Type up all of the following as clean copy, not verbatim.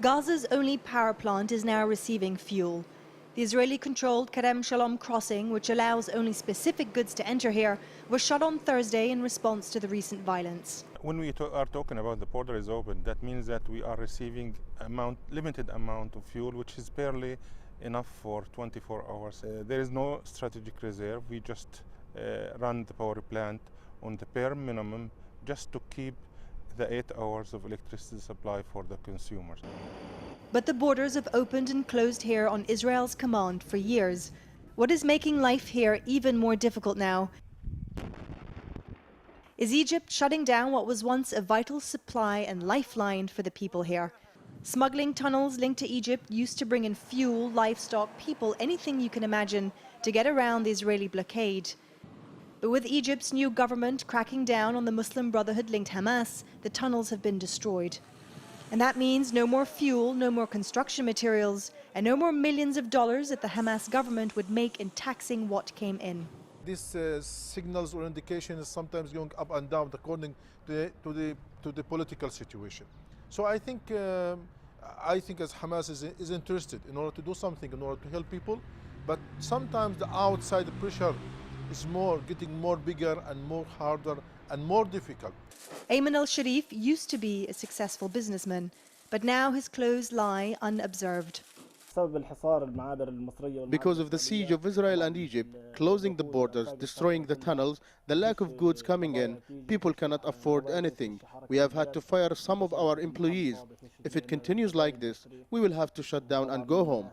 Gaza's only power plant is now receiving fuel. The Israeli-controlled Kerem Shalom crossing, which allows only specific goods to enter here, was shut on Thursday in response to the recent violence. When we are talking about the border is open, that means that we are receiving limited amount of fuel, which is barely enough for 24 hours. There is no strategic reserve. We just run the power plant on the bare minimum just to keep the 8 hours of electricity supply for the consumers. But the borders have opened and closed here on Israel's command for years. What is making life here even more difficult now is Egypt shutting down what was once a vital supply and lifeline for the people here. Smuggling tunnels linked to Egypt used to bring in fuel, livestock, people, anything you can imagine to get around the Israeli blockade. But with Egypt's new government cracking down on the Muslim Brotherhood-linked Hamas, the tunnels have been destroyed. And that means no more fuel, no more construction materials, and no more millions of dollars that the Hamas government would make in taxing what came in. These signals or indications sometimes going up and down according to the political situation. So I think as Hamas is interested in order to do something, in order to help people, but sometimes the outside pressure is getting more bigger and more harder and more difficult. Ayman al-Sharif used to be a successful businessman, but now his clothes lie unobserved. Because of the siege of Israel and Egypt, closing the borders, destroying the tunnels, the lack of goods coming in, people cannot afford anything. We have had to fire some of our employees. If it continues like this, we will have to shut down and go home.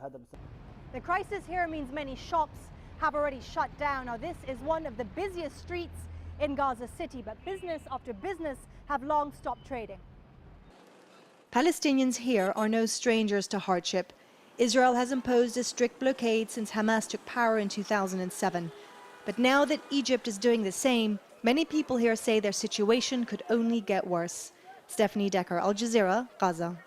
The crisis here means many shops have already shut down. Now, this is one of the busiest streets in Gaza City, but business after business have long stopped trading. Palestinians here are no strangers to hardship. Israel has imposed a strict blockade since Hamas took power in 2007. But now that Egypt is doing the same, many people here say their situation could only get worse. Stefanie, Dekker, Al Jazeera, Gaza.